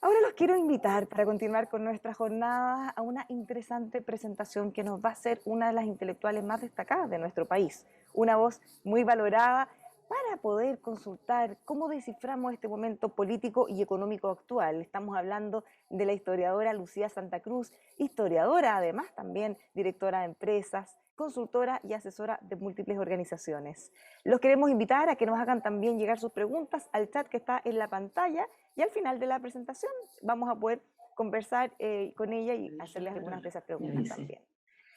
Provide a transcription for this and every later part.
Ahora los quiero invitar para continuar con nuestra jornada a una interesante presentación que nos va a hacer una de las intelectuales más destacadas de nuestro país, una voz muy valorada para poder consultar cómo desciframos este momento político y económico actual. Estamos hablando de la historiadora Lucía Santa Cruz, historiadora además también directora de empresas, consultora y asesora de múltiples organizaciones. Los queremos invitar a que nos hagan también llegar sus preguntas al chat que está en la pantalla y al final de la presentación vamos a poder conversar con ella y hacerles algunas de esas preguntas también.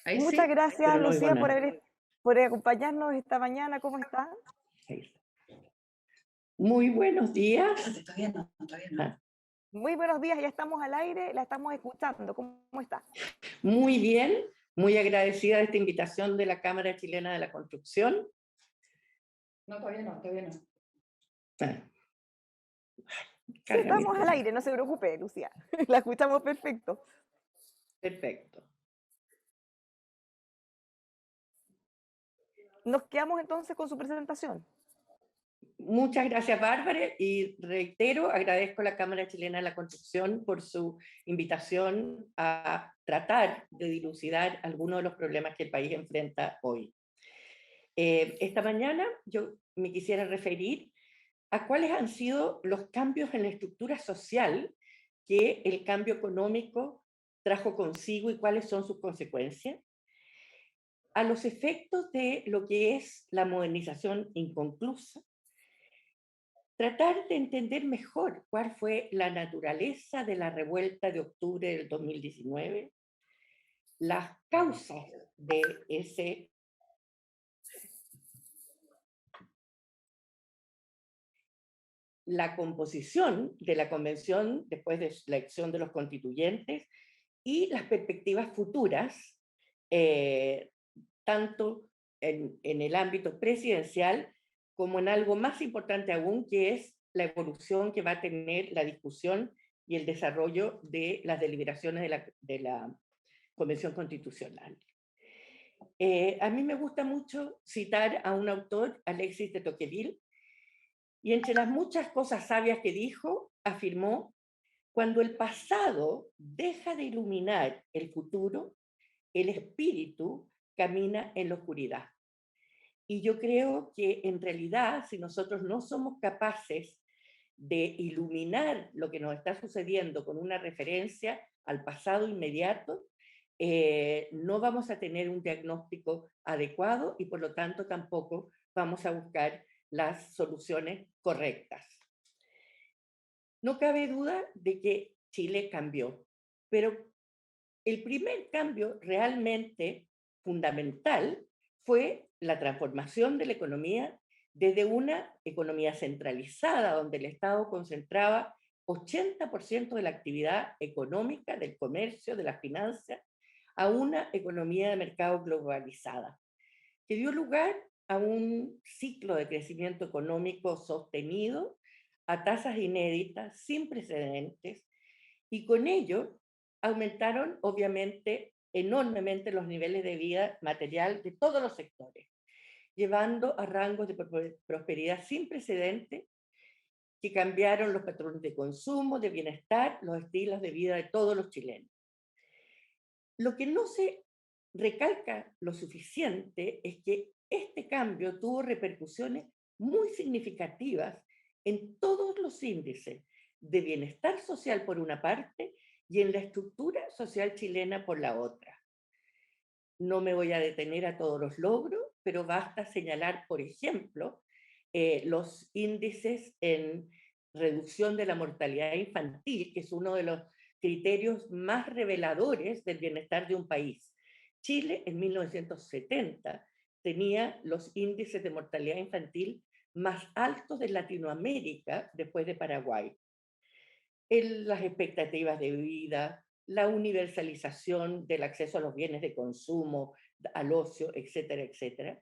Ahí Muchas sí, gracias, pero no oigo Lucía, nada. por acompañarnos esta mañana. ¿Cómo está? Ahí está. Muy buenos días. Todavía no, todavía no. Muy buenos días, ya estamos al aire, la estamos escuchando. ¿Cómo está? Muy bien, muy agradecida de esta invitación de la Cámara Chilena de la Construcción. No, todavía no, todavía no. Ah, Sí, carga mi estamos al aire, no se preocupe, Lucía. La escuchamos perfecto. Perfecto. Nos quedamos entonces con su presentación. Muchas gracias, Bárbara, y reitero, agradezco a la Cámara Chilena de la Construcción por su invitación a tratar de dilucidar algunos de los problemas que el país enfrenta hoy. Esta mañana yo me quisiera referir a cuáles han sido los cambios en la estructura social que el cambio económico trajo consigo y cuáles son sus consecuencias, a los efectos de lo que es la modernización inconclusa, tratar de entender mejor cuál fue la naturaleza de la revuelta de octubre del 2019, las causas de ese la composición de la convención después de la elección de los constituyentes y las perspectivas futuras, eh, tanto en el ámbito presidencial como en algo más importante aún, que es la evolución que va a tener la discusión y el desarrollo de las deliberaciones de la Convención Constitucional. A mí me gusta mucho citar a un autor, Alexis de Tocqueville, y entre las muchas cosas sabias que dijo, afirmó: cuando el pasado deja de iluminar el futuro, el espíritu camina en la oscuridad. Y yo creo que en realidad, si nosotros no somos capaces de iluminar lo que nos está sucediendo con una referencia al pasado inmediato, no vamos a tener un diagnóstico adecuado y por lo tanto tampoco vamos a buscar las soluciones correctas. No cabe duda de que Chile cambió, pero el primer cambio realmente fundamental fue la transformación de la economía desde una economía centralizada, donde el Estado concentraba 80% de la actividad económica, del comercio, de las finanzas, a una economía de mercado globalizada, que dio lugar a un ciclo de crecimiento económico sostenido a tasas inéditas, sin precedentes, y con ello aumentaron obviamente enormemente los niveles de vida material de todos los sectores, llevando a rangos de prosperidad sin precedentes que cambiaron los patrones de consumo, de bienestar, los estilos de vida de todos los chilenos. Lo que no se recalca lo suficiente es que este cambio tuvo repercusiones muy significativas en todos los índices de bienestar social por una parte y en la estructura social chilena por la otra. No me voy a detener a todos los logros, pero basta señalar, por ejemplo, los índices en reducción de la mortalidad infantil, que es uno de los criterios más reveladores del bienestar de un país. Chile en 1970 tenía los índices de mortalidad infantil más altos de Latinoamérica después de Paraguay. Las expectativas de vida, la universalización del acceso a los bienes de consumo, al ocio, etcétera, etcétera.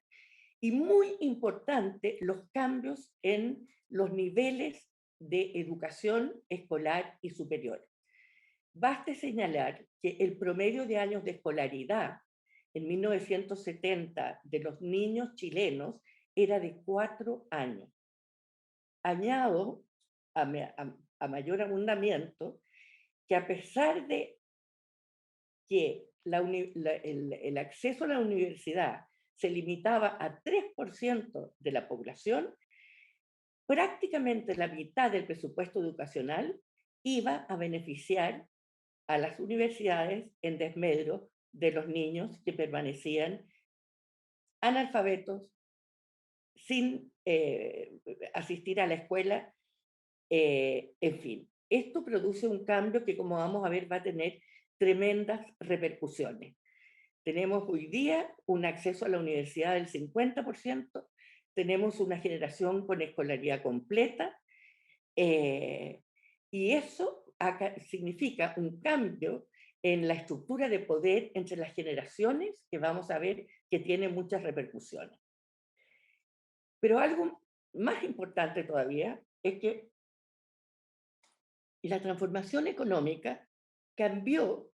Y muy importante, los cambios en los niveles de educación escolar y superior. Baste señalar que el promedio de años de escolaridad en 1970 de los niños chilenos era de 4 años. Añado a mayor abundamiento que a pesar de que el acceso a la universidad se limitaba a 3% de la población, prácticamente la mitad del presupuesto educacional iba a beneficiar a las universidades en desmedro de los niños que permanecían analfabetos, sin asistir a la escuela, en fin. Esto produce un cambio que, como vamos a ver, va a tener tremendas repercusiones. Tenemos hoy día un acceso a la universidad del 50%, tenemos una generación con escolaridad completa, y eso significa un cambio en la estructura de poder entre las generaciones que vamos a ver que tiene muchas repercusiones. Pero algo más importante todavía es que la transformación económica cambió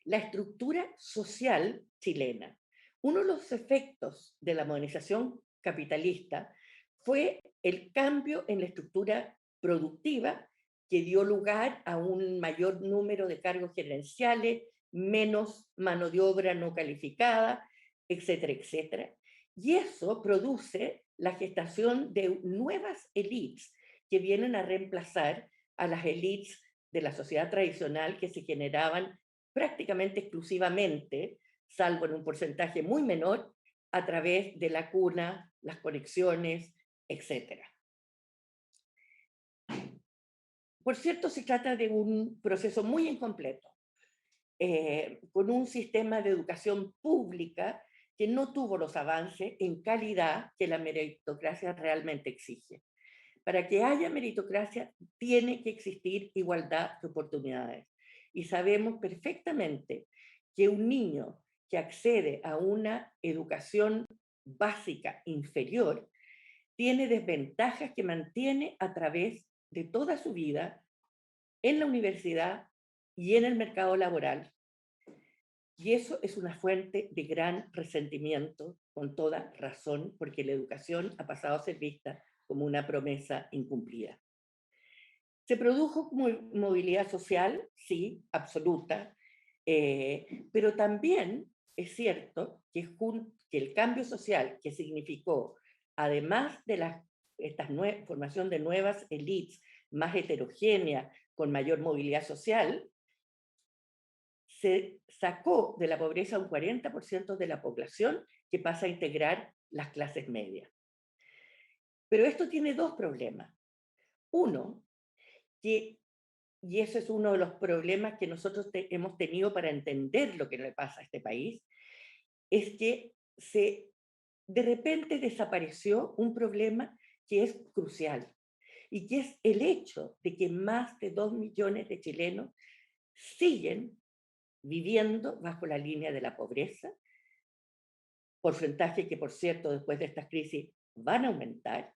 la estructura social chilena. Uno de los efectos de la modernización capitalista fue el cambio en la estructura productiva que dio lugar a un mayor número de cargos gerenciales, menos mano de obra no calificada, etcétera, etcétera. Y eso produce la gestación de nuevas élites que vienen a reemplazar a las élites de la sociedad tradicional que se generaban prácticamente exclusivamente, salvo en un porcentaje muy menor, a través de la cuna, las conexiones, etc. Por cierto, se trata de un proceso muy incompleto, con un sistema de educación pública que no tuvo los avances en calidad que la meritocracia realmente exige. Para que haya meritocracia, tiene que existir igualdad de oportunidades. Y sabemos perfectamente que un niño que accede a una educación básica inferior tiene desventajas que mantiene a través de toda su vida en la universidad y en el mercado laboral. Y eso es una fuente de gran resentimiento, con toda razón, porque la educación ha pasado a ser vista como una promesa incumplida. ¿Se produjo movilidad social? Sí, absoluta, pero también es cierto que el cambio social que significó, además de esta formación de nuevas élites más heterogéneas, con mayor movilidad social, se sacó de la pobreza un 40% de la población que pasa a integrar las clases medias. Pero esto tiene dos problemas. Uno, y ese es uno de los problemas que nosotros hemos tenido para entender lo que le pasa a este país, es que de repente desapareció un problema que es crucial, y que es el hecho de que más de 2 millones de chilenos siguen viviendo bajo la línea de la pobreza, porcentaje que, por cierto, después de esta crisis van a aumentar,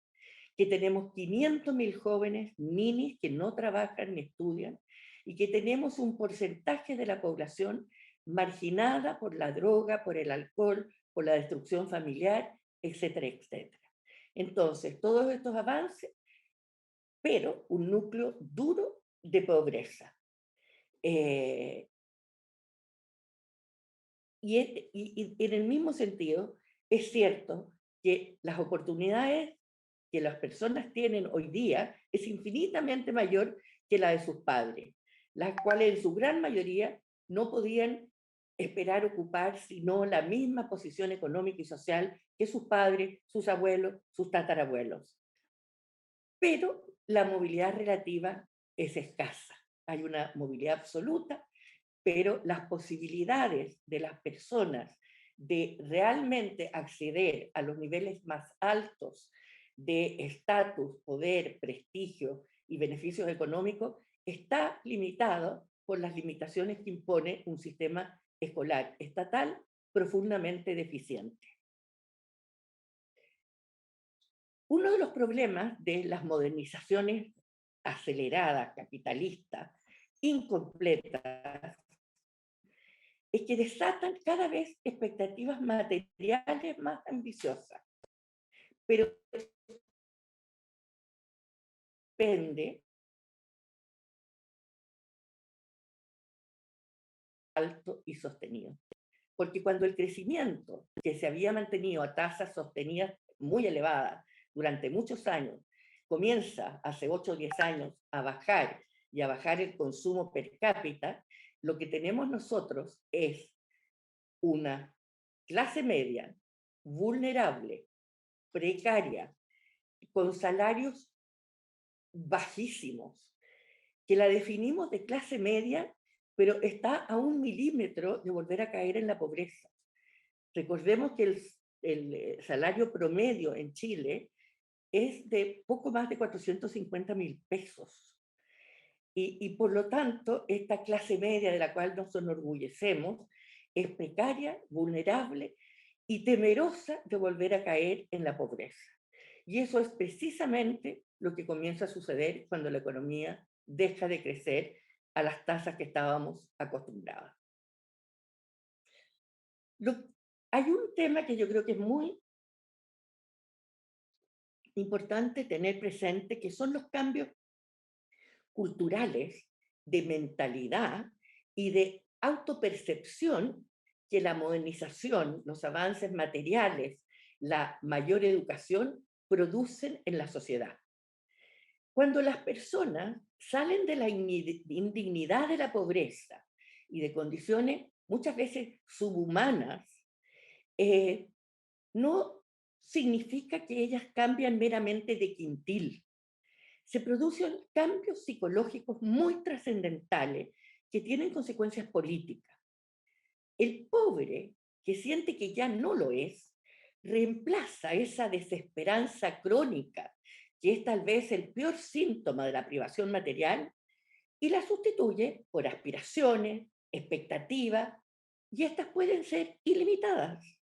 que tenemos 500.000 jóvenes ninis que no trabajan ni estudian, y que tenemos un porcentaje de la población marginada por la droga, por el alcohol, por la destrucción familiar, etcétera, etcétera. Entonces, todos estos avances, pero un núcleo duro de pobreza. Y en el mismo sentido, es cierto que las oportunidades que las personas tienen hoy día es infinitamente mayor que la de sus padres, las cuales en su gran mayoría no podían esperar ocupar sino la misma posición económica y social que sus padres, sus abuelos, sus tatarabuelos. Pero la movilidad relativa es escasa. Hay una movilidad absoluta, pero las posibilidades de las personas de realmente acceder a los niveles más altos de estatus, poder, prestigio y beneficios económicos está limitado por las limitaciones que impone un sistema escolar estatal profundamente deficiente. Uno de los problemas de las modernizaciones aceleradas, capitalistas, incompletas, es que desatan cada vez expectativas materiales más ambiciosas, pero depende alto y sostenido. Porque cuando el crecimiento, que se había mantenido a tasas sostenidas muy elevadas durante muchos años, comienza hace 8 o 10 años a bajar y a bajar el consumo per cápita, lo que tenemos nosotros es una clase media vulnerable, precaria, con salarios bajísimos, que la definimos de clase media, pero está a 1 milímetro de volver a caer en la pobreza. Recordemos que el salario promedio en Chile es de poco más de 450.000 pesos. Y por lo tanto, esta clase media de la cual nos enorgullecemos es precaria, vulnerable y temerosa de volver a caer en la pobreza. Y eso es precisamente lo que comienza a suceder cuando la economía deja de crecer a las tasas que estábamos acostumbrados. Hay un tema que yo creo que es muy importante tener presente, que son los cambios culturales, de mentalidad y de autopercepción que la modernización, los avances materiales, la mayor educación producen en la sociedad. Cuando las personas salen de la indignidad de la pobreza y de condiciones muchas veces subhumanas, no significa que ellas cambian meramente de quintil. Se producen cambios psicológicos muy trascendentales que tienen consecuencias políticas. El pobre, que siente que ya no lo es, reemplaza esa desesperanza crónica, que es tal vez el peor síntoma de la privación material, y la sustituye por aspiraciones, expectativas, y estas pueden ser ilimitadas.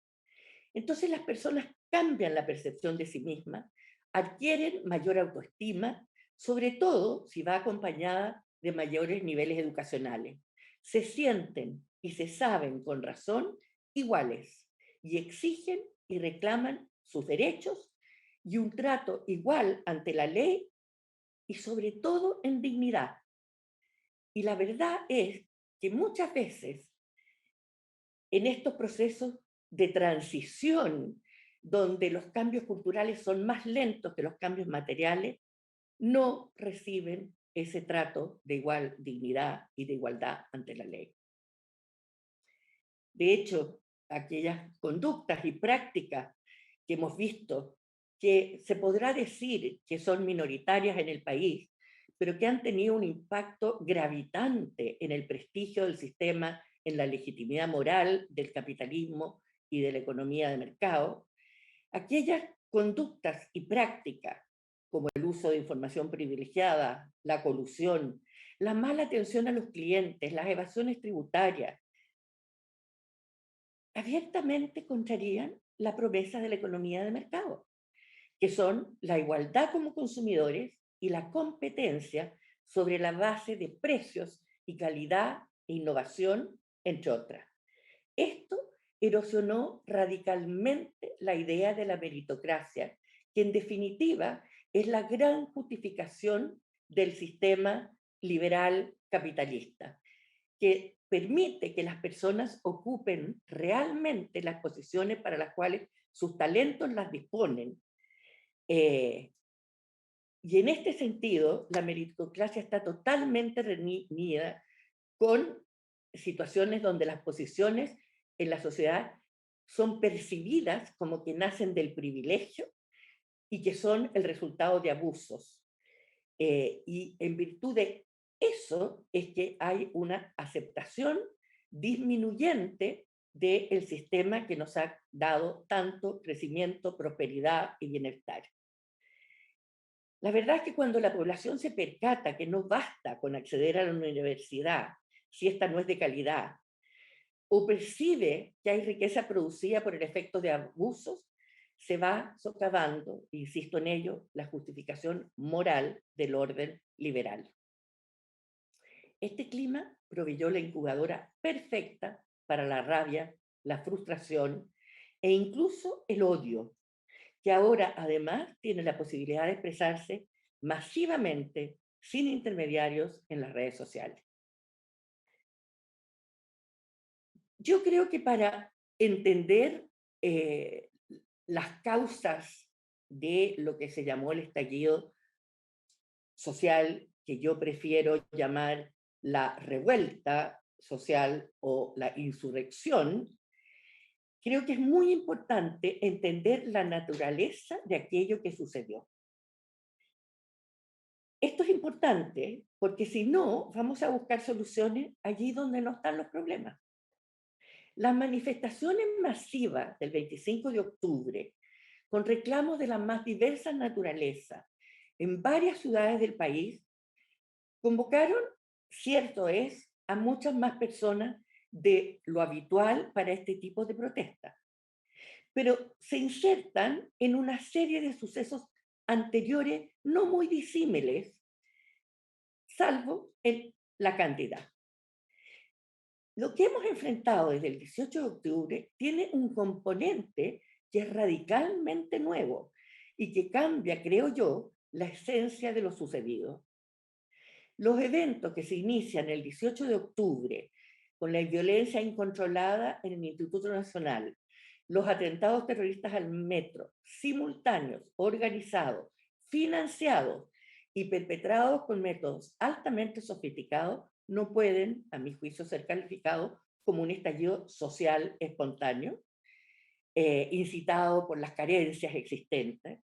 Entonces las personas cambian la percepción de sí mismas, adquieren mayor autoestima, sobre todo si va acompañada de mayores niveles educacionales. Se sienten y se saben con razón iguales y exigen y reclaman sus derechos y un trato igual ante la ley y sobre todo en dignidad. Y la verdad es que muchas veces en estos procesos de transición, donde los cambios culturales son más lentos que los cambios materiales, no reciben ese trato de igual dignidad y de igualdad ante la ley. De hecho, aquellas conductas y prácticas que hemos visto que se podrá decir que son minoritarias en el país, pero que han tenido un impacto gravitante en el prestigio del sistema, en la legitimidad moral del capitalismo y de la economía de mercado, aquellas conductas y prácticas como el uso de información privilegiada, la colusión, la mala atención a los clientes, las evasiones tributarias, abiertamente contrarían la promesa de la economía de mercado, que son la igualdad como consumidores y la competencia sobre la base de precios y calidad e innovación, entre otras. Esto erosionó radicalmente la idea de la meritocracia, que en definitiva es la gran justificación del sistema liberal capitalista, que permite que las personas ocupen realmente las posiciones para las cuales sus talentos las disponen. Y en este sentido, la meritocracia está totalmente reñida con situaciones donde las posiciones en la sociedad son percibidas como que nacen del privilegio y que son el resultado de abusos. Y en virtud de eso es que hay una aceptación disminuyente del sistema que nos ha dado tanto crecimiento, prosperidad y bienestar. La verdad es que cuando la población se percata que no basta con acceder a la universidad si esta no es de calidad, o percibe que hay riqueza producida por el efecto de abusos, se va socavando, insisto en ello, la justificación moral del orden liberal. Este clima proveyó la incubadora perfecta para la rabia, la frustración e incluso el odio, que ahora además tiene la posibilidad de expresarse masivamente, sin intermediarios, en las redes sociales. Yo creo que para entender las causas de lo que se llamó el estallido social, que yo prefiero llamar la revuelta social o la insurrección, creo que es muy importante entender la naturaleza de aquello que sucedió. Esto es importante porque si no, vamos a buscar soluciones allí donde no están los problemas. Las manifestaciones masivas del 25 de octubre, con reclamos de la más diversa naturaleza en varias ciudades del país, convocaron, cierto es, a muchas más personas de lo habitual para este tipo de protestas, pero se insertan en una serie de sucesos anteriores no muy disímiles, salvo en la cantidad. Lo que hemos enfrentado desde el 18 de octubre tiene un componente que es radicalmente nuevo y que cambia, creo yo, la esencia de lo sucedido. Los eventos que se inician el 18 de octubre con la violencia incontrolada en el Instituto Nacional, los atentados terroristas al metro, simultáneos, organizados, financiados y perpetrados con métodos altamente sofisticados, no pueden, a mi juicio, ser calificados como un estallido social espontáneo, incitado por las carencias existentes,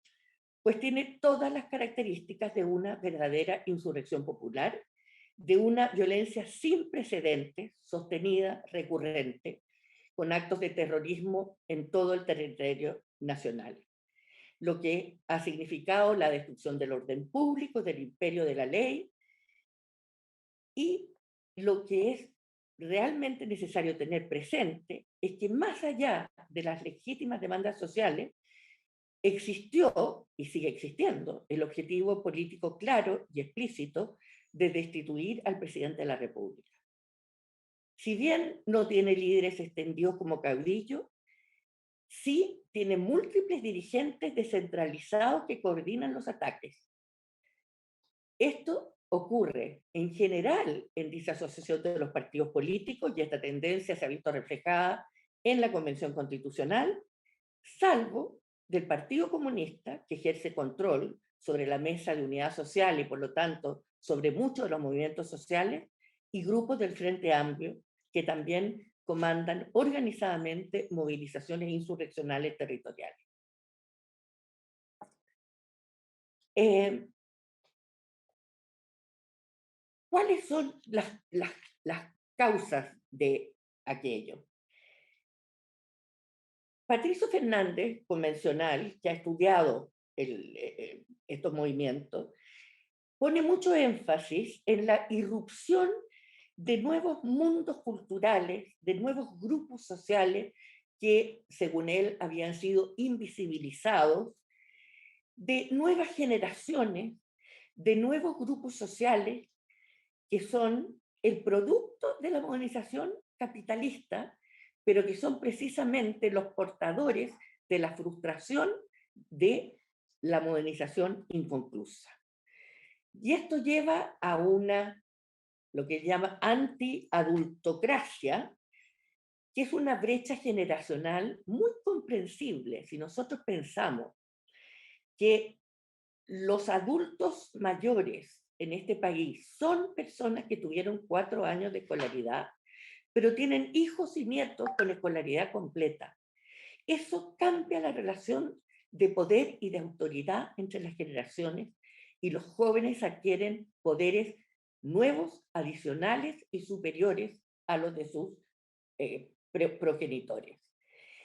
pues tiene todas las características de una verdadera insurrección popular, de una violencia sin precedentes, sostenida, recurrente, con actos de terrorismo en todo el territorio nacional, lo que ha significado la destrucción del orden público, del imperio de la ley, y lo que es realmente necesario tener presente es que más allá de las legítimas demandas sociales, existió y sigue existiendo el objetivo político claro y explícito de destituir al presidente de la República. Si bien no tiene líderes extendidos como caudillo, sí tiene múltiples dirigentes descentralizados que coordinan los ataques. Esto ocurre en general en disasociación de los partidos políticos y esta tendencia se ha visto reflejada en la Convención Constitucional, salvo del Partido Comunista, que ejerce control sobre la mesa de unidad social y por lo tanto sobre muchos de los movimientos sociales, y grupos del Frente Amplio, que también comandan organizadamente movilizaciones insurreccionales territoriales. ¿Cuáles son las causas de aquello? Patricio Fernández, convencional, que ha estudiado estos movimientos, pone mucho énfasis en la irrupción de nuevos mundos culturales, de nuevos grupos sociales que, según él, habían sido invisibilizados, de nuevas generaciones, de nuevos grupos sociales que son el producto de la modernización capitalista, pero que son precisamente los portadores de la frustración de la modernización inconclusa. Y esto lleva a lo que llama anti-adultocracia, que es una brecha generacional muy comprensible si nosotros pensamos que los adultos mayores en este país son personas que tuvieron 4 años de escolaridad, pero tienen hijos y nietos con escolaridad completa. Eso cambia la relación de poder y de autoridad entre las generaciones y los jóvenes adquieren poderes nuevos, adicionales y superiores a los de sus progenitores.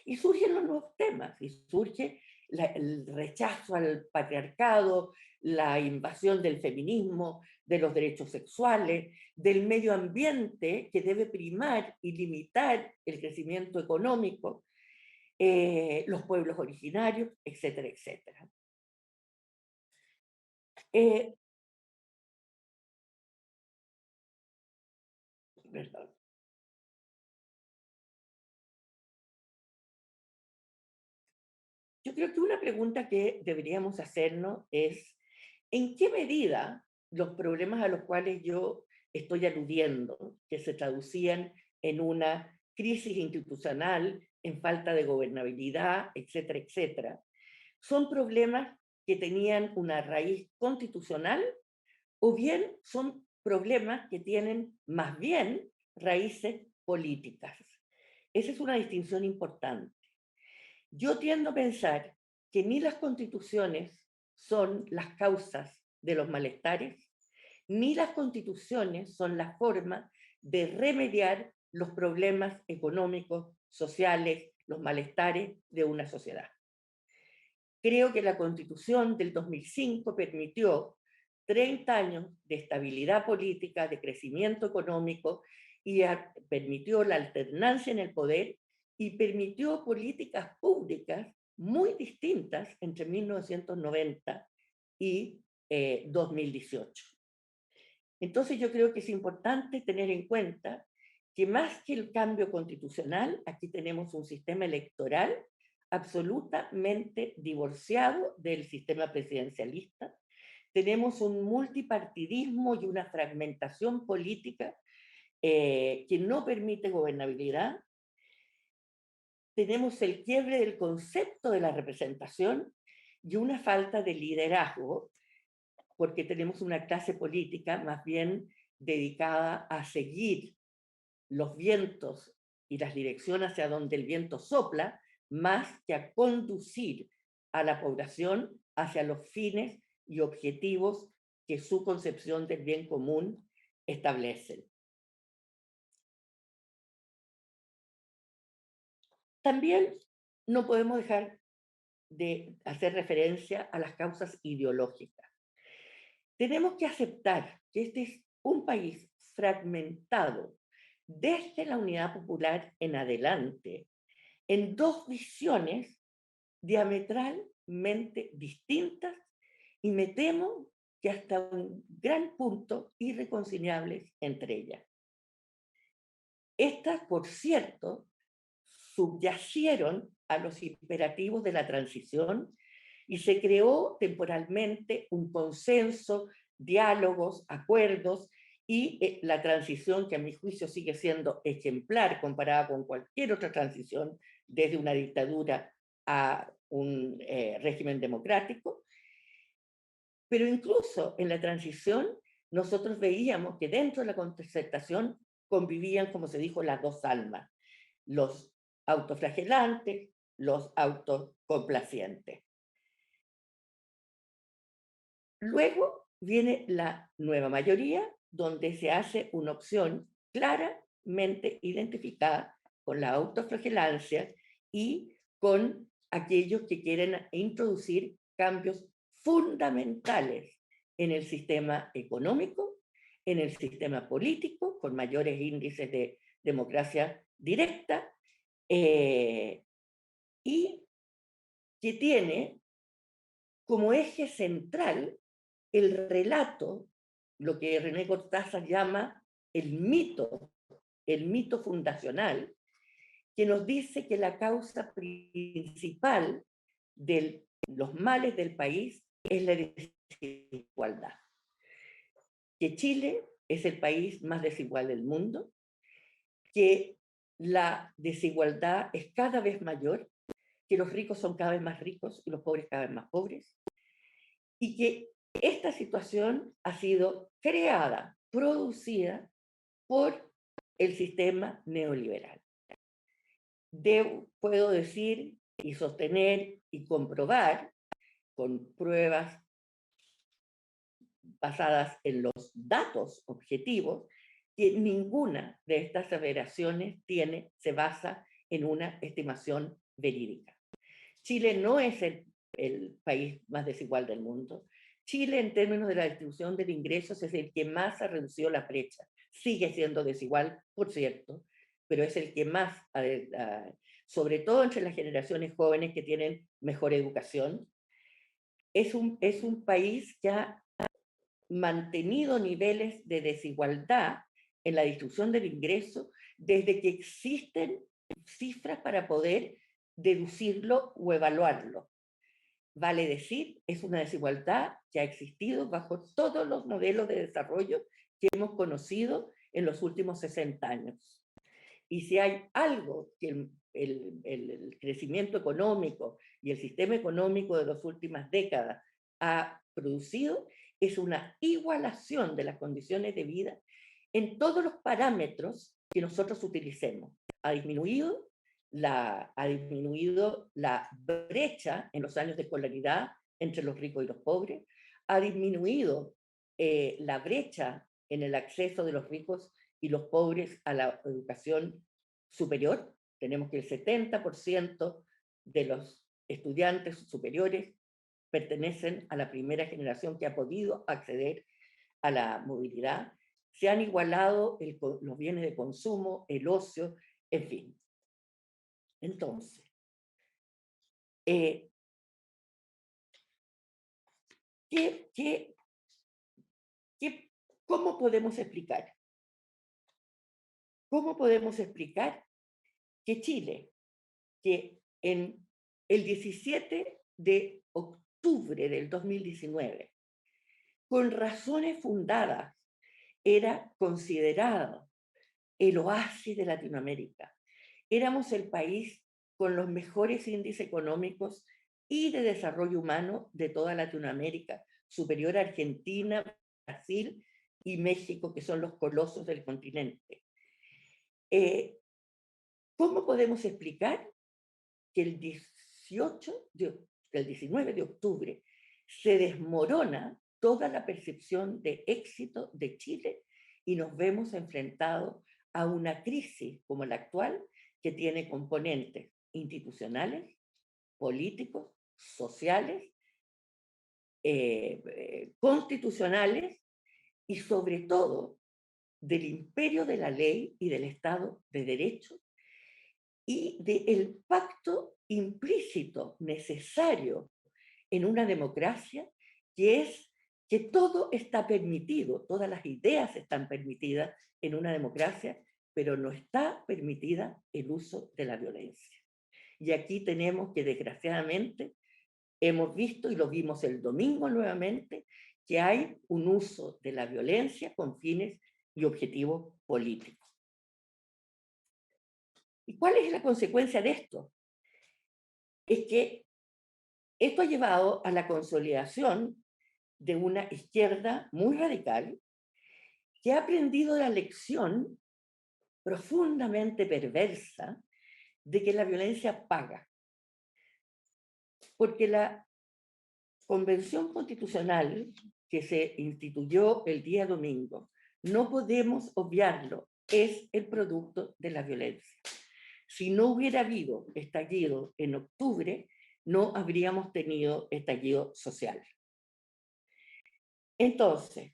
Y surgen los nuevos temas, y surge el rechazo al patriarcado, la invasión del feminismo, de los derechos sexuales, del medio ambiente que debe primar y limitar el crecimiento económico, los pueblos originarios, etcétera, etcétera. Perdón. Yo creo que una pregunta que deberíamos hacernos es, ¿en qué medida los problemas a los cuales yo estoy aludiendo, que se traducían en una crisis institucional, en falta de gobernabilidad, etcétera, etcétera, son problemas que tenían una raíz constitucional o bien son problemas que tienen más bien raíces políticas. Esa es una distinción importante. Yo tiendo a pensar que ni las constituciones son las causas de los malestares, ni las constituciones son la forma de remediar los problemas económicos, sociales, los malestares de una sociedad. Creo que la Constitución del 2005 permitió 30 años de estabilidad política, de crecimiento económico, y permitió la alternancia en el poder y permitió políticas públicas muy distintas entre 1990 y 2018. Entonces yo creo que es importante tener en cuenta que más que el cambio constitucional, aquí tenemos un sistema electoral absolutamente divorciado del sistema presidencialista. Tenemos un multipartidismo y una fragmentación política que no permite gobernabilidad. Tenemos el quiebre del concepto de la representación y una falta de liderazgo, porque tenemos una clase política más bien dedicada a seguir los vientos y las direcciones hacia donde el viento sopla, más que a conducir a la población hacia los fines y objetivos que su concepción del bien común establece. También no podemos dejar de hacer referencia a las causas ideológicas. Tenemos que aceptar que este es un país fragmentado desde la Unidad Popular en adelante en dos visiones diametralmente distintas y me temo que hasta un gran punto irreconciliables entre ellas. Estas, por cierto, subyacieron a los imperativos de la transición y se creó temporalmente un consenso, diálogos, acuerdos, y la transición, que a mi juicio sigue siendo ejemplar comparada con cualquier otra transición, desde una dictadura a un régimen democrático. Pero incluso en la transición nosotros veíamos que dentro de la concertación convivían, como se dijo, las dos almas, los autoflagelantes, los autocomplacientes. Luego viene la nueva mayoría, donde se hace una opción claramente identificada con la autoflagelancia y con aquellos que quieren introducir cambios fundamentales en el sistema económico, en el sistema político, con mayores índices de democracia directa, y que tiene como eje central el relato, lo que René Cortázar llama el mito fundacional, que nos dice que la causa principal de los males del país es la desigualdad. Que Chile es el país más desigual del mundo, que la desigualdad es cada vez mayor, que los ricos son cada vez más ricos y los pobres cada vez más pobres, y que esta situación ha sido creada, producida por el sistema neoliberal. Puedo decir y sostener y comprobar con pruebas basadas en los datos objetivos que ninguna de estas aseveraciones se basa en una estimación verídica. Chile no es el país más desigual del mundo. Chile, en términos de la distribución de ingresos, es el que más ha reducido la brecha. Sigue siendo desigual, por cierto, pero es el que más, sobre todo entre las generaciones jóvenes que tienen mejor educación. Es un país que ha mantenido niveles de desigualdad en la distribución del ingreso desde que existen cifras para poder deducirlo o evaluarlo. Vale decir, es una desigualdad que ha existido bajo todos los modelos de desarrollo que hemos conocido en los últimos 60 años. Y si hay algo que el crecimiento económico y el sistema económico de las últimas décadas ha producido, es una igualación de las condiciones de vida en todos los parámetros que nosotros utilicemos. Ha disminuido la brecha en los años de escolaridad entre los ricos y los pobres, ha disminuido la brecha en el acceso de los ricos y los pobres a la educación superior. Tenemos que el 70% de los estudiantes superiores pertenecen a la primera generación que ha podido acceder a la movilidad. Se han igualado los bienes de consumo, el ocio, en fin. Entonces, ¿cómo podemos explicar? ¿Cómo podemos explicar que Chile, que en el 17 de octubre del 2019, con razones fundadas, era considerado el oasis de Latinoamérica? Éramos el país con los mejores índices económicos y de desarrollo humano de toda Latinoamérica, superior a Argentina, Brasil y México, que son los colosos del continente. ¿Cómo podemos explicar que el 19 de octubre se desmorona toda la percepción de éxito de Chile y nos vemos enfrentados a una crisis como la actual, que tiene componentes institucionales, políticos, sociales, constitucionales y sobre todo del imperio de la ley y del Estado de Derecho y del pacto implícito necesario en una democracia, que es que todo está permitido, todas las ideas están permitidas en una democracia, pero no está permitida el uso de la violencia. Y aquí tenemos que, desgraciadamente, hemos visto, y lo vimos el domingo nuevamente, que hay un uso de la violencia con fines y objetivos políticos. ¿Y cuál es la consecuencia de esto? Es que esto ha llevado a la consolidación de una izquierda muy radical que ha aprendido la lección profundamente perversa de que la violencia paga. Porque la Convención Constitucional que se instituyó el día domingo, no podemos obviarlo, es el producto de la violencia. Si no hubiera habido estallido en octubre, no habríamos tenido estallido social. Entonces,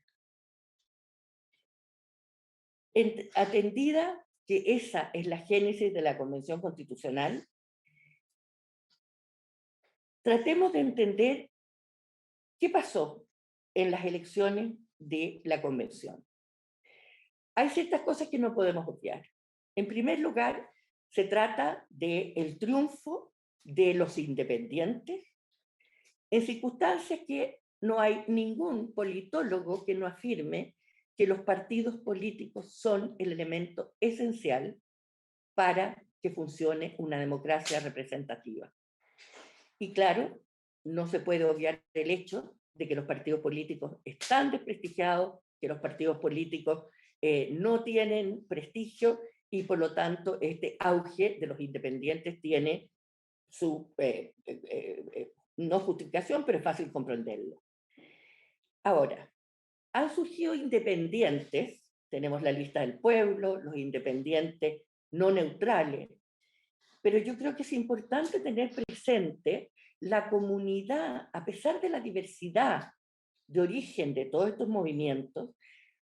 atendida que esa es la génesis de la Convención Constitucional, tratemos de entender qué pasó en las elecciones de la Convención. Hay ciertas cosas que no podemos obviar. En primer lugar, se trata del triunfo de los independientes en circunstancias que no hay ningún politólogo que no afirme que los partidos políticos son el elemento esencial para que funcione una democracia representativa. Y claro, no se puede obviar el hecho de que los partidos políticos están desprestigiados, que los partidos políticos no tienen prestigio y por lo tanto este auge de los independientes tiene su, no justificación, pero es fácil comprenderlo. Ahora, han surgido independientes, tenemos la lista del pueblo, los independientes no neutrales, pero yo creo que es importante tener presente la comunidad, a pesar de la diversidad de origen de todos estos movimientos,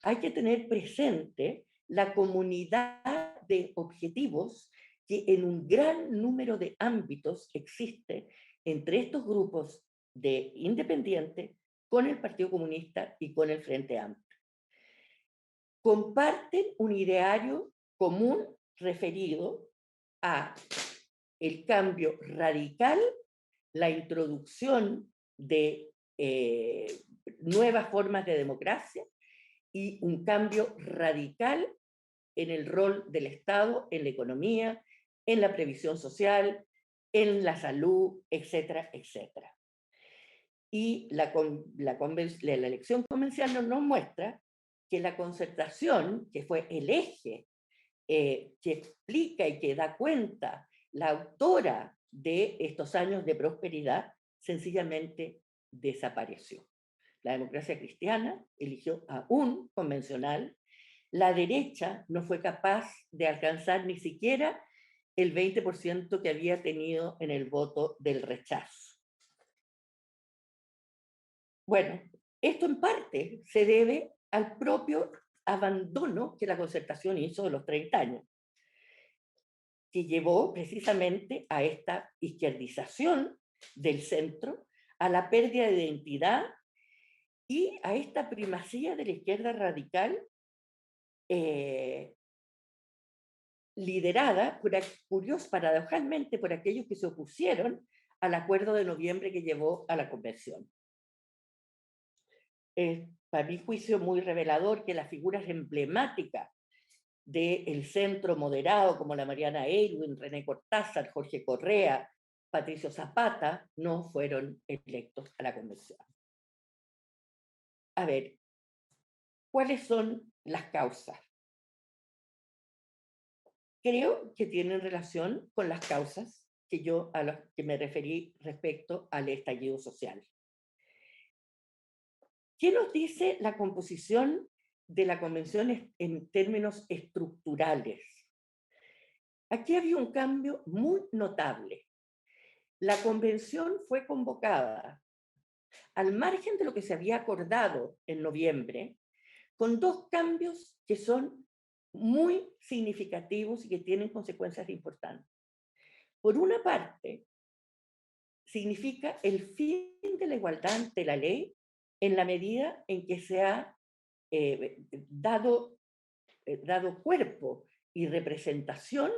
hay que tener presente la comunidad de objetivos que en un gran número de ámbitos existe entre estos grupos de independientes con el Partido Comunista y con el Frente Amplio. Comparten un ideario común referido a el cambio radical, la introducción de nuevas formas de democracia y un cambio radical en el rol del Estado, en la economía, en la previsión social, en la salud, etcétera, etcétera. Y la elección convencional nos muestra que la concertación, que fue el eje que explica y que da cuenta la autora de estos años de prosperidad, sencillamente desapareció. La democracia cristiana eligió a un convencional, la derecha no fue capaz de alcanzar ni siquiera el 20% que había tenido en el voto del rechazo. Bueno, esto en parte se debe al propio abandono que la concertación hizo de los 30 años, que llevó precisamente a esta izquierdización del centro, a la pérdida de identidad y a esta primacía de la izquierda radical liderada, paradojalmente, por aquellos que se opusieron al acuerdo de noviembre que llevó a la convención. Para mi juicio, muy revelador que las figuras emblemáticas del centro moderado, como la Mariana Aylwin, René Cortázar, Jorge Correa, Patricio Zapata, no fueron electos a la convención. A ver, ¿cuáles son las causas? Creo que tienen relación con las causas a las que me referí respecto al estallido social. ¿Qué nos dice la composición de la convención en términos estructurales? Aquí había un cambio muy notable. La convención fue convocada al margen de lo que se había acordado en noviembre, con dos cambios que son muy significativos y que tienen consecuencias importantes. Por una parte, significa el fin de la igualdad ante la ley en la medida en que se ha dado cuerpo y representación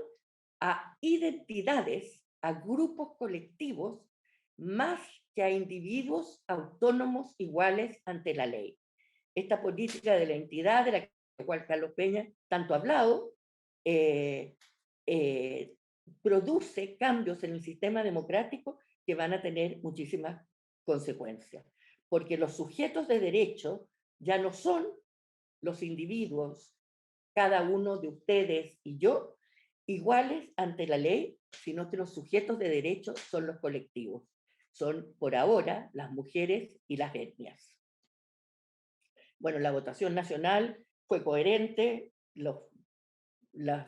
a identidades, a grupos colectivos, más que a individuos autónomos iguales ante la ley. Esta política de la entidad de la cual Carlos Peña tanto ha hablado, produce cambios en el sistema democrático que van a tener muchísimas consecuencias, porque los sujetos de derecho ya no son los individuos, cada uno de ustedes y yo, iguales ante la ley, sino que los sujetos de derecho son los colectivos. Son, por ahora, las mujeres y las etnias. Bueno, la votación nacional fue coherente, los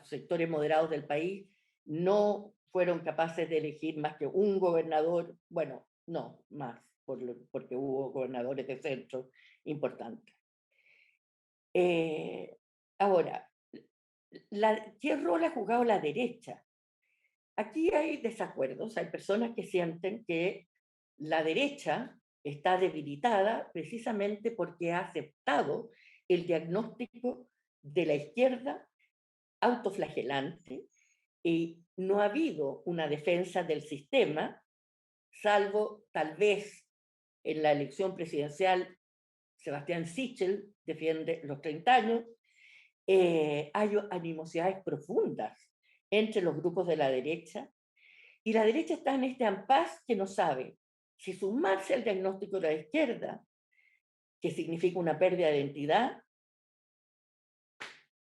sectores moderados del país no fueron capaces de elegir más que un gobernador, bueno, no, más, porque hubo gobernadores de centro importantes. Ahora, ¿qué rol ha jugado la derecha? Aquí hay desacuerdos, hay personas que sienten que la derecha está debilitada precisamente porque ha aceptado el diagnóstico de la izquierda autoflagelante y no ha habido una defensa del sistema, salvo tal vez en la elección presidencial, Sebastián Sichel defiende los 30 años, hay animosidades profundas entre los grupos de la derecha, y la derecha está en este impasse que no sabe si sumarse al diagnóstico de la izquierda, que significa una pérdida de identidad,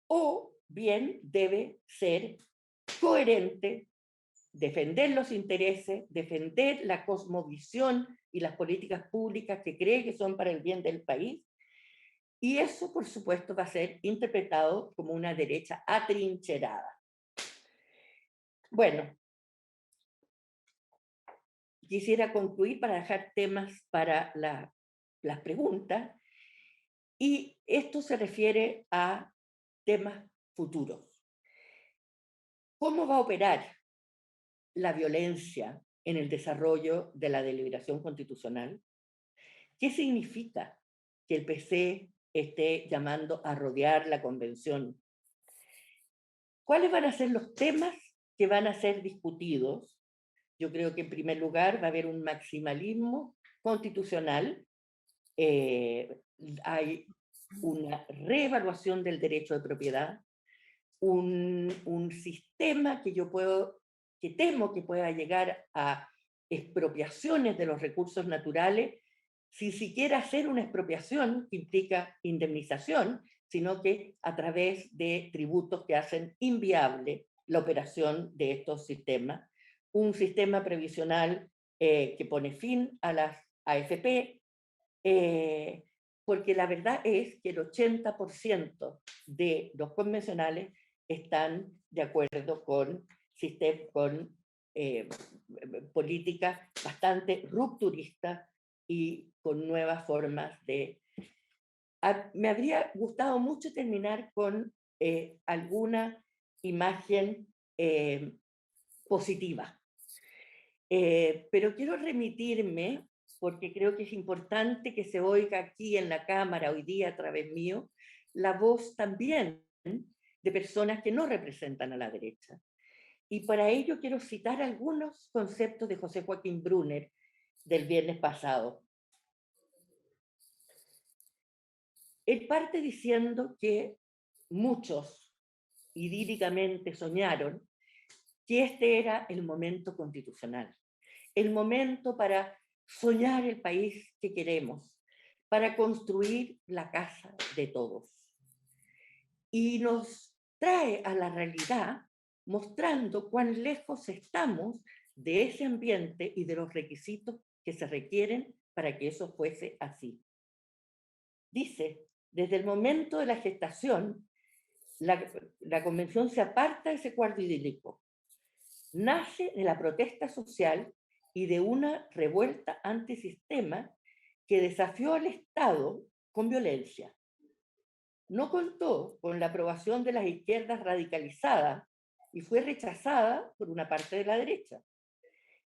o bien debe ser coherente, defender los intereses, defender la cosmovisión y las políticas públicas que cree que son para el bien del país, y eso, por supuesto, va a ser interpretado como una derecha atrincherada. Bueno, quisiera concluir para dejar temas para las preguntas, y esto se refiere a temas futuros. ¿Cómo va a operar la violencia en el desarrollo de la deliberación constitucional? ¿Qué significa que el PC esté llamando a rodear la convención? ¿Cuáles van a ser los temas que van a ser discutidos? Yo creo que en primer lugar va a haber un maximalismo constitucional, hay una reevaluación del derecho de propiedad, un sistema que temo que pueda llegar a expropiaciones de los recursos naturales, sin siquiera hacer una expropiación que implica indemnización, sino que a través de tributos que hacen inviable la operación de estos sistemas. Un sistema previsional que pone fin a las AFP, porque la verdad es que el 80% de los convencionales están de acuerdo con políticas bastante rupturistas y con nuevas formas de... Me habría gustado mucho terminar con alguna imagen positiva, pero quiero remitirme, porque creo que es importante que se oiga aquí en la Cámara hoy día a través mío, la voz también de personas que no representan a la derecha. Y para ello quiero citar algunos conceptos de José Joaquín Brunner del viernes pasado. Él parte diciendo que muchos idílicamente soñaron que este era el momento constitucional, el momento para soñar el país que queremos, para construir la casa de todos. Y nos trae a la realidad mostrando cuán lejos estamos de ese ambiente y de los requisitos que se requieren para que eso fuese así. Dice, desde el momento de la gestación, la convención se aparta de ese cuadro idílico. Nace de la protesta social y de una revuelta antisistema que desafió al Estado con violencia. No contó con la aprobación de las izquierdas radicalizadas y fue rechazada por una parte de la derecha.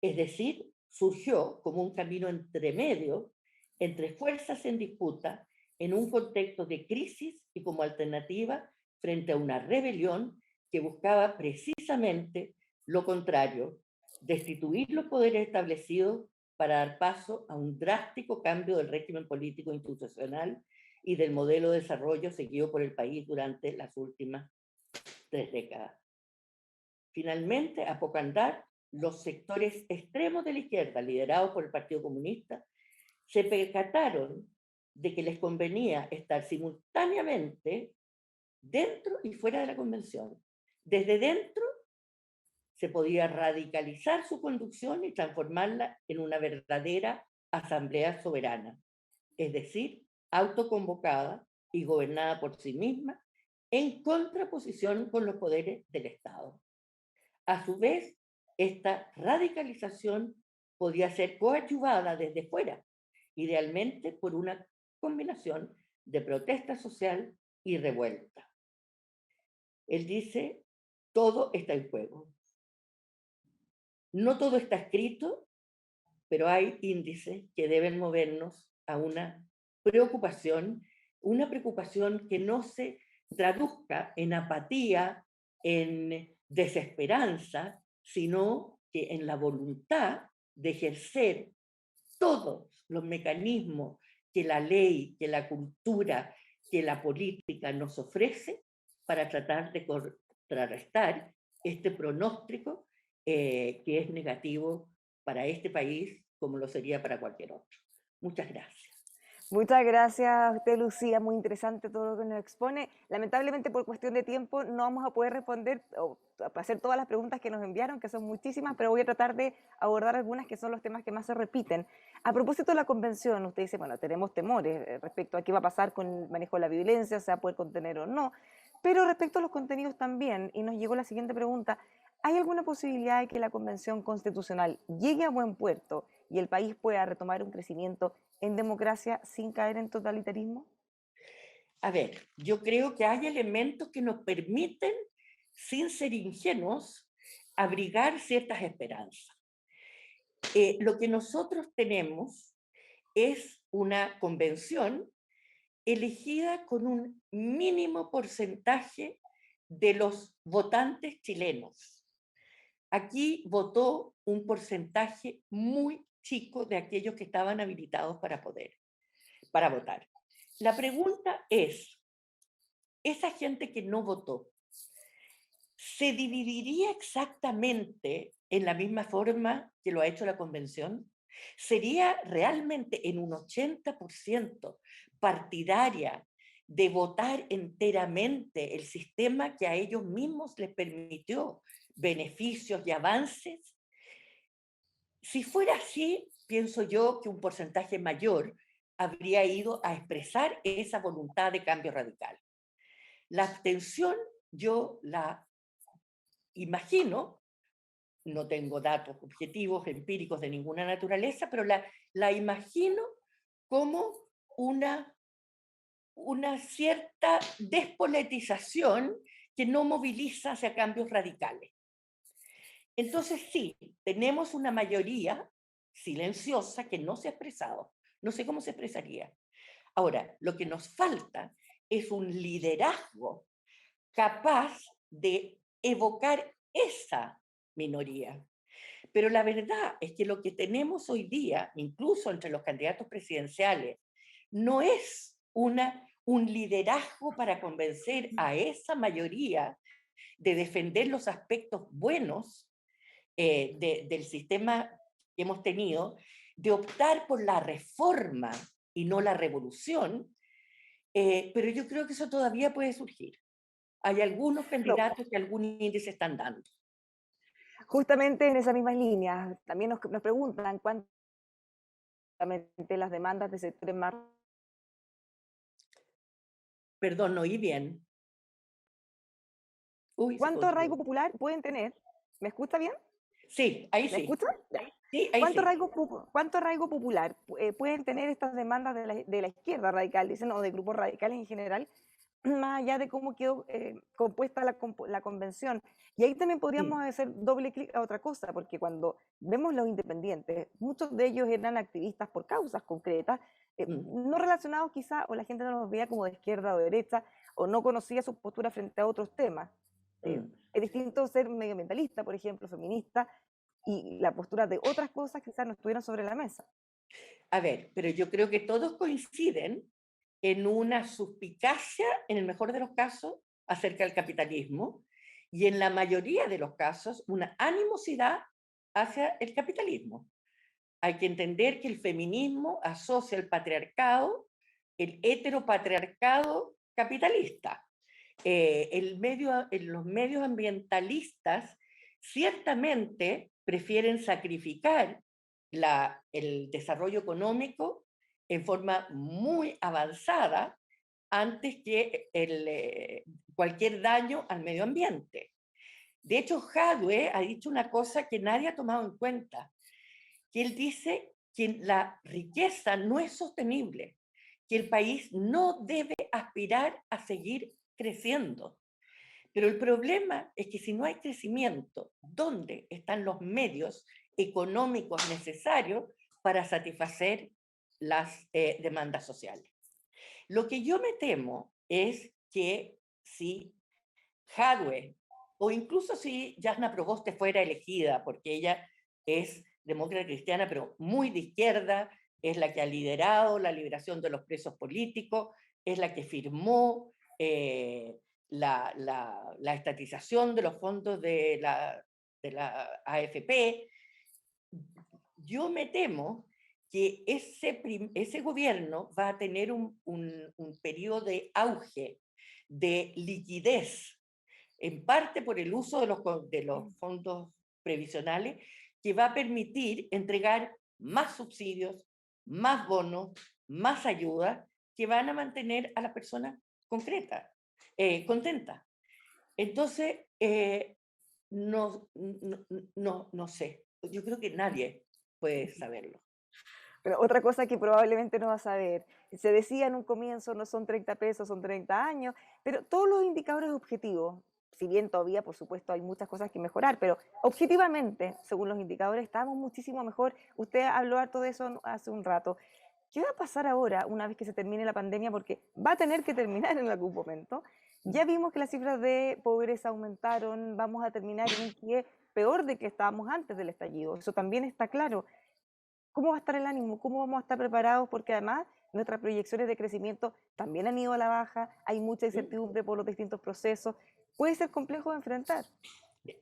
Es decir, surgió como un camino entremedio entre fuerzas en disputa en un contexto de crisis y como alternativa frente a una rebelión que buscaba precisamente lo contrario, destituir los poderes establecidos para dar paso a un drástico cambio del régimen político institucional y del modelo de desarrollo seguido por el país durante las últimas 3 décadas. Finalmente, a poco andar, los sectores extremos de la izquierda, liderados por el Partido Comunista, se percataron de que les convenía estar simultáneamente dentro y fuera de la convención. Desde dentro se podía radicalizar su conducción y transformarla en una verdadera asamblea soberana, es decir, autoconvocada y gobernada por sí misma, en contraposición con los poderes del Estado. A su vez, esta radicalización podía ser coadyuvada desde fuera, idealmente por una combinación de protesta social y revuelta. Él dice, todo está en juego. No todo está escrito, pero hay índices que deben movernos a una preocupación que no se traduzca en apatía, en desesperanza, sino que en la voluntad de ejercer todos los mecanismos que la ley, que la cultura, que la política nos ofrece para tratar de contrarrestar este pronóstico que es negativo para este país como lo sería para cualquier otro. Muchas gracias. Muchas gracias a usted, Lucía. Muy interesante todo lo que nos expone. Lamentablemente, por cuestión de tiempo, no vamos a poder responder o hacer todas las preguntas que nos enviaron, que son muchísimas, pero voy a tratar de abordar algunas que son los temas que más se repiten. A propósito de la convención, usted dice, bueno, tenemos temores respecto a qué va a pasar con el manejo de la violencia, se va a poder contener o no, pero respecto a los contenidos también, y nos llegó la siguiente pregunta, ¿hay alguna posibilidad de que la convención constitucional llegue a buen puerto y el país pueda retomar un crecimiento en democracia sin caer en totalitarismo? A ver, yo creo que hay elementos que nos permiten, sin ser ingenuos, abrigar ciertas esperanzas. Lo que nosotros tenemos es una convención elegida con un mínimo porcentaje de los votantes chilenos. Aquí votó un porcentaje muy chico de aquellos que estaban habilitados para votar. La pregunta es, esa gente que no votó, ¿Se dividiría exactamente en la misma forma que lo ha hecho la convención? ¿Sería realmente en un 80% partidaria de votar enteramente el sistema que a ellos mismos les permitió beneficios y avances? Si fuera así, pienso yo que un porcentaje mayor habría ido a expresar esa voluntad de cambio radical. La abstención yo la imagino, no tengo datos objetivos, empíricos de ninguna naturaleza, pero la imagino como una, una cierta despolitización que no moviliza hacia cambios radicales. Entonces sí, tenemos una mayoría silenciosa que no se ha expresado. No sé cómo se expresaría. Ahora, lo que nos falta es un liderazgo capaz de evocar esa minoría. Pero la verdad es que lo que tenemos hoy día, incluso entre los candidatos presidenciales, no es un liderazgo para convencer a esa mayoría de defender los aspectos buenos del sistema que hemos tenido, de optar por la reforma y no la revolución, pero yo creo que eso todavía puede surgir. Hay algunos No, candidatos que algún índice están dando. justamente en esas mismas líneas, también nos preguntan cuánto las demandas de sectores más. Perdón, no oí bien. Uy, se ¿Cuánto congeló. arraigo popular pueden tener? ¿Me escucha bien? Sí, ahí ¿Me sí. escucha? Ya. Sí, ahí ¿Cuánto sí. arraigo, cuánto arraigo popular pueden tener estas demandas de la izquierda radical, dicen, o de grupos radicales en general, más allá de cómo quedó compuesta la convención? Y ahí también podríamos Mm, hacer doble clic a otra cosa, porque cuando vemos los independientes, muchos de ellos eran activistas por causas concretas, mm, no relacionados quizá, o la gente no los veía como de izquierda o de derecha, o no conocía su postura frente a otros temas. mm. Es distinto ser medioambientalista, por ejemplo, feminista, y la postura de otras cosas quizás no estuvieran sobre la mesa. A ver, pero yo creo que todos coinciden en una suspicacia, en el mejor de los casos, acerca del capitalismo, y en la mayoría de los casos, una animosidad hacia el capitalismo. Hay que entender que el feminismo asocia el patriarcado, el heteropatriarcado capitalista. Los medios ambientalistas ciertamente prefieren sacrificar el desarrollo económico en forma muy avanzada antes que cualquier daño al medio ambiente. De hecho, Hadwe ha dicho una cosa que nadie ha tomado en cuenta, que él dice que la riqueza no es sostenible, que el país no debe aspirar a seguir creciendo. Pero el problema es que si no hay crecimiento, ¿dónde están los medios económicos necesarios para satisfacer las demandas sociales? Lo que yo me temo es que si Hadwe, o incluso si Jasna Proboste fuera elegida, porque ella es demócrata cristiana, pero muy de izquierda, es la que ha liderado la liberación de los presos políticos, es la que firmó la estatización de los fondos de la AFP. Yo me temo que ese gobierno va a tener un periodo de auge, de liquidez, en parte por el uso de los fondos previsionales, que va a permitir entregar más subsidios, más bonos, más ayuda, que van a mantener a las personas concretas, contentas. Entonces, no sé, yo creo que nadie puede saberlo. Pero otra cosa que probablemente no va a saber, se decía en un comienzo, no son 30 pesos, son 30 años, pero todos los indicadores objetivos, si bien todavía, por supuesto, hay muchas cosas que mejorar, pero objetivamente, según los indicadores, estamos muchísimo mejor. Usted habló harto de eso hace un rato. ¿Qué va a pasar ahora, una vez que se termine la pandemia? Porque va a tener que terminar en algún momento. Ya vimos que las cifras de pobreza aumentaron, vamos a terminar en un pie peor de que estábamos antes del estallido. Eso también está claro. ¿Cómo va a estar el ánimo? ¿Cómo vamos a estar preparados? Porque además nuestras proyecciones de crecimiento también han ido a la baja, hay mucha incertidumbre por los distintos procesos. puede ser complejo de enfrentar.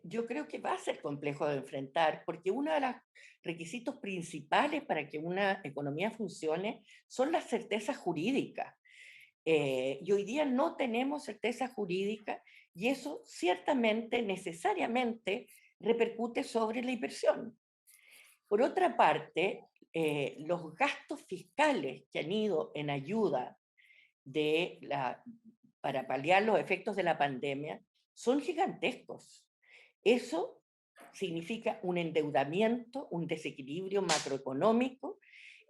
Yo creo que va a ser complejo de enfrentar, porque uno de los requisitos principales para que una economía funcione son las certezas jurídicas. Y hoy día no tenemos certeza jurídica y eso ciertamente, necesariamente, repercute sobre la inversión. Por otra parte, los gastos fiscales que han ido en ayuda para paliar los efectos de la pandemia son gigantescos. Eso significa un endeudamiento, un desequilibrio macroeconómico,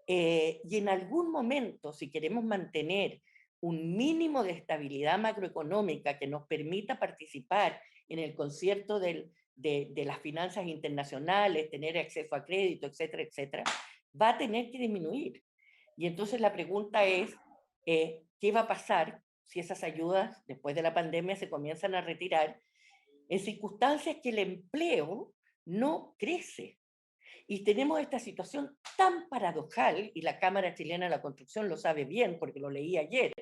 y en algún momento, si queremos mantener un mínimo de estabilidad macroeconómica que nos permita participar en el concierto de las finanzas internacionales, tener acceso a crédito, etcétera, etcétera, va a tener que disminuir. Y entonces la pregunta es, ¿qué va a pasar si esas ayudas después de la pandemia se comienzan a retirar en circunstancias que el empleo no crece? Y tenemos esta situación tan paradojal, y la Cámara Chilena de la Construcción lo sabe bien porque lo leí ayer,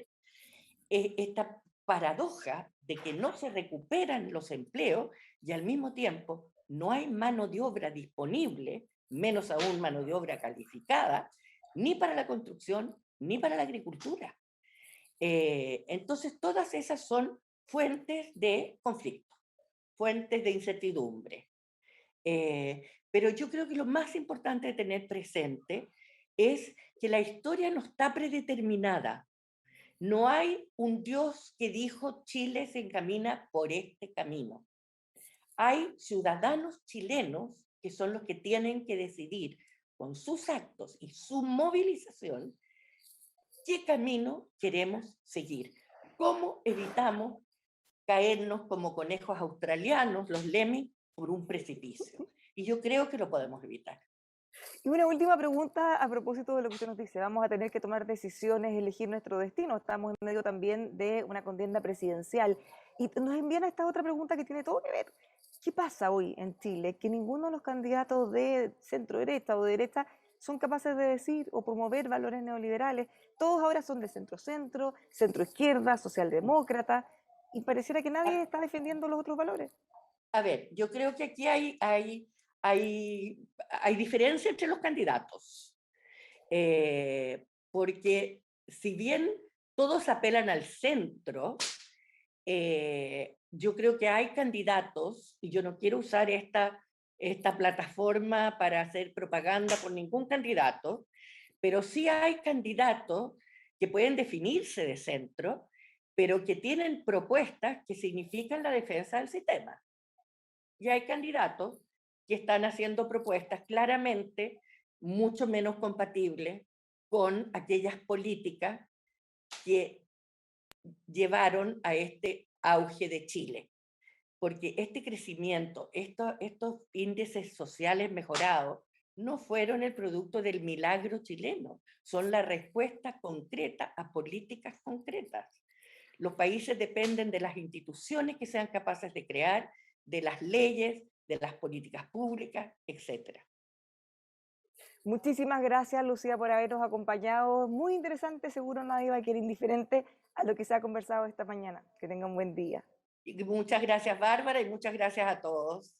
esta paradoja de que no se recuperan los empleos y al mismo tiempo no hay mano de obra disponible, menos aún mano de obra calificada, ni para la construcción ni para la agricultura. Entonces, todas esas son fuentes de conflicto, fuentes de incertidumbre. Pero yo creo que lo más importante de tener presente es que la historia no está predeterminada. No hay un Dios que dijo Chile se encamina por este camino. Hay ciudadanos chilenos que son los que tienen que decidir con sus actos y su movilización qué camino queremos seguir. ¿Cómo evitamos caernos como conejos australianos, los lemmings, por un precipicio? Y yo creo que lo podemos evitar. Y una última pregunta a propósito de lo que usted nos dice. Vamos a tener que tomar decisiones, elegir nuestro destino. Estamos en medio también de una contienda presidencial. Y nos envían a esta otra pregunta que tiene todo que ver. ¿Qué pasa hoy en Chile? Que ninguno de los candidatos de centro derecha o de derecha son capaces de decir o promover valores neoliberales. Todos ahora son de centro-centro, centro-izquierda, socialdemócrata, y pareciera que nadie está defendiendo los otros valores. A ver, yo creo que aquí hay diferencia entre los candidatos, porque si bien todos apelan al centro, yo creo que hay candidatos, y yo no quiero usar esta plataforma para hacer propaganda por ningún candidato, pero sí hay candidatos que pueden definirse de centro, pero que tienen propuestas que significan la defensa del sistema. Y hay candidatos que están haciendo propuestas claramente mucho menos compatibles con aquellas políticas que llevaron a este auge de Chile. Porque este crecimiento, estos índices sociales mejorados, no fueron el producto del milagro chileno, son la respuesta concreta a políticas concretas. Los países dependen de las instituciones que sean capaces de crear, de las leyes, de las políticas públicas, etc. Muchísimas gracias, Lucía, por habernos acompañado. Muy interesante, seguro nadie va a quedar indiferente a lo que se ha conversado esta mañana. Que tenga un buen día. Y muchas gracias, Bárbara, y muchas gracias a todos.